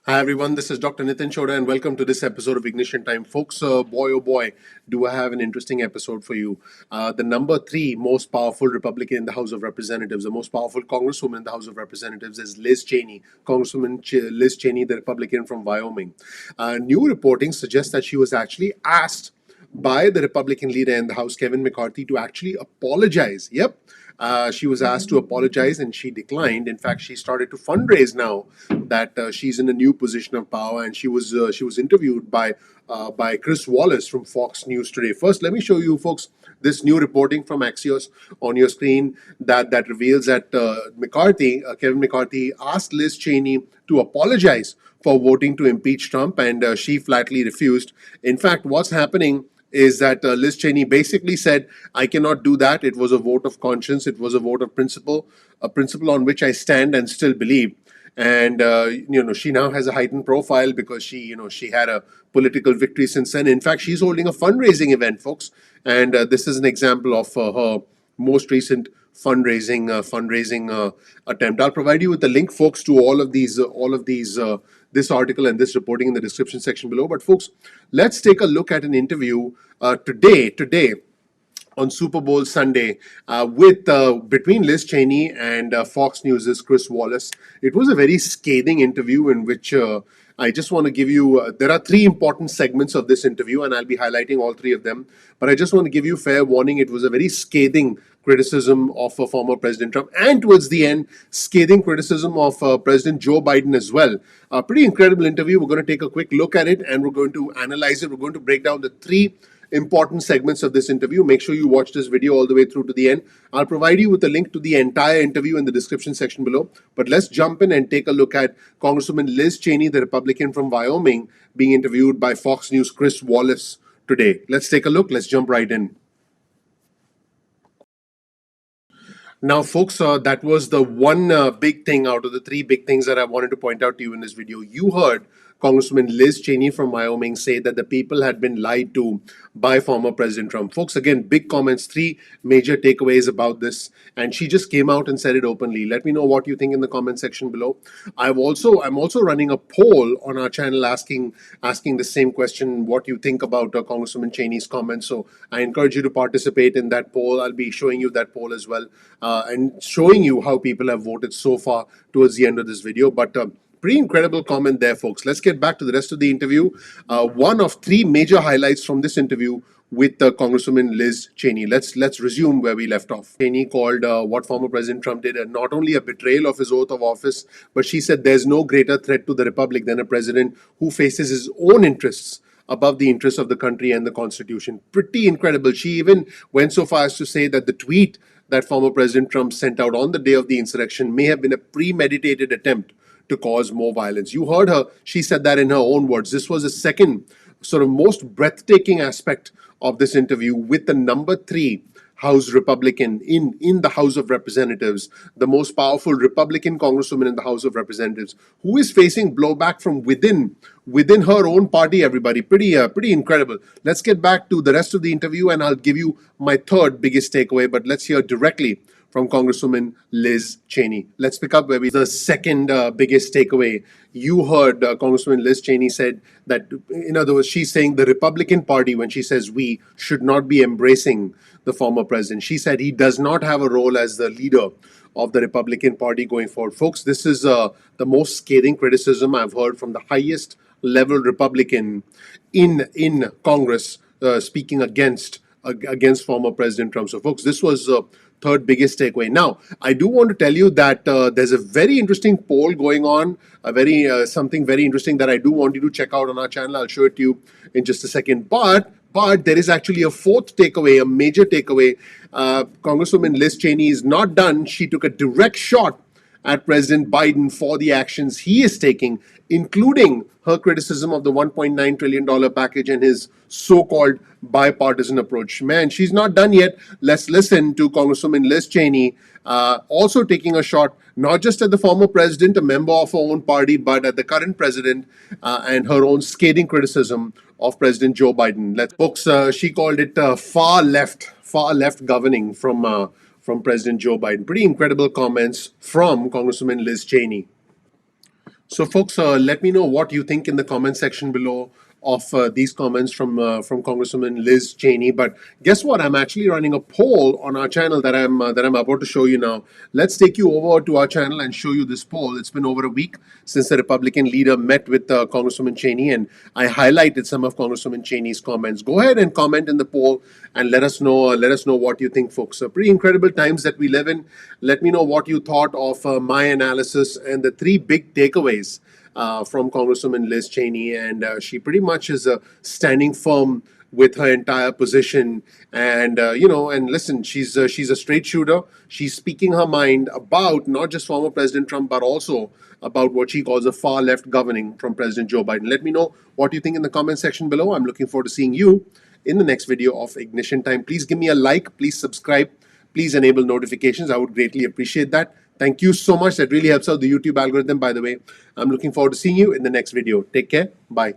Hi everyone, this is Dr. Nitin Choda and welcome to this episode of Ignition Time. Folks, boy oh boy, do I have an interesting episode for you. The number three most powerful Republican in the House of Representatives, the most powerful Congresswoman in the House of Representatives is Liz Cheney, Liz Cheney, the Republican from Wyoming. New reporting suggests that she was actually asked by the Republican leader in the House, Kevin McCarthy, to actually apologize. Yep. She was asked to apologize and she declined. In fact, she started to fundraise now that she's in a new position of power, and she was interviewed by Chris Wallace from Fox News today. First, let me show you, folks, this new reporting from Axios on your screen that reveals that Kevin McCarthy, asked Liz Cheney to apologize for voting to impeach Trump, and she flatly refused. In fact, what's happening is that Liz Cheney basically said, I cannot do that. It was a vote of conscience. It was a vote of principle, a principle on which I stand and still believe. And, she now has a heightened profile because she had a political victory since then. In fact, she's holding a fundraising event, folks. And this is an example of her most recent fundraising attempt. I'll provide you with the link, folks, to all of these this article and this reporting in the description section below. But folks, let's take a look at an interview today on Super Bowl Sunday with between Liz Cheney and Fox News' Chris Wallace. It was a very scathing interview in which I just want to give you. There are three important segments of this interview, and I'll be highlighting all three of them. But I just want to give you fair warning. It was a very scathing criticism of former President Trump, and towards the end, scathing criticism of President Joe Biden as well. A pretty incredible interview. We're going to take a quick look at it, and we're going to analyze it. We're going to break down the three important segments of this interview. Make sure you watch this video all the way through to the end. I'll provide you with a link to the entire interview in the description section below. But let's jump in and take a look at Congresswoman Liz Cheney, the Republican from Wyoming, being interviewed by Fox News' Chris Wallace today. Let's take a look. Let's jump right in. Now, folks, that was the one big thing out of the three big things that I wanted to point out to you in this video. You heard Congresswoman Liz Cheney from Wyoming say that the people had been lied to by former President Trump. Folks, again, big comments, three major takeaways about this, and she just came out and said it openly. Let me know what you think in the comment section below. I'm also running a poll on our channel asking the same question: what you think about Congresswoman Cheney's comments. So I encourage you to participate in that poll. I'll be showing you that poll as well, and showing you how people have voted so far towards the end of this video. But pretty incredible comment there, folks. Let's get back to the rest of the interview. One of three major highlights from this interview with Congresswoman Liz Cheney. Let's resume where we left off. Cheney called what former President Trump did not only a betrayal of his oath of office, but she said there's no greater threat to the republic than a president who faces his own interests above the interests of the country and the Constitution. Pretty incredible. She even went so far as to say that the tweet that former President Trump sent out on the day of the insurrection may have been a premeditated attempt to cause more violence. You heard her. She said that in her own words. This was the second sort of most breathtaking aspect of this interview with the number three House Republican in the House of Representatives, the most powerful Republican congresswoman in the House of Representatives, who is facing blowback from within her own party. Everybody, pretty incredible. Let's get back to the rest of the interview, and I'll give you my third biggest takeaway. But let's hear directly from Congresswoman Liz Cheney. Let's pick up where we the second biggest takeaway. You heard Congresswoman Liz Cheney said that, in other words, she's saying the Republican Party, when she says we, should not be embracing the former president. She said he does not have a role as the leader of the Republican Party going forward. Folks, this is the most scathing criticism I've heard from the highest level Republican in Congress speaking against former President Trump. So, folks, this was third biggest takeaway. Now, I do want to tell you that there's a very interesting poll going on, something very interesting that I do want you to check out on our channel. I'll show it to you in just a second. But there is actually a fourth takeaway, a major takeaway. Congresswoman Liz Cheney is not done. She took a direct shot at President Biden for the actions he is taking, including her criticism of the $1.9 trillion package and his so-called bipartisan approach. Man, she's not done yet. Let's listen to Congresswoman Liz Cheney also taking a shot, not just at the former president, a member of her own party, but at the current president and her own scathing criticism of President Joe Biden. Folks, she called it far left governing from President Joe Biden. Pretty incredible comments from Congresswoman Liz Cheney. So, folks, let me know what you think in the comment section below of these comments from Congresswoman Liz Cheney. But guess what? I'm actually running a poll on our channel that I'm about to show you now. Let's take you over to our channel and show you this poll. It's been over a week since the Republican leader met with Congresswoman Cheney, and I highlighted some of Congresswoman Cheney's comments. Go ahead and comment in the poll and let us know. Let us know what you think, folks. Pretty incredible times that we live in. Let me know what you thought of my analysis and the three big takeaways from Congresswoman Liz Cheney, and she pretty much is standing firm with her entire position. And and listen, she's a straight shooter. She's speaking her mind about not just former President Trump, but also about what she calls a far left governing from President Joe Biden. Let me know what you think in the comment section below. I'm looking forward to seeing you in the next video of Ignition Time. Please give me a like. Please subscribe. Please enable notifications. I would greatly appreciate that. Thank you so much. That really helps out the YouTube algorithm, by the way. I'm looking forward to seeing you in the next video. Take care. Bye.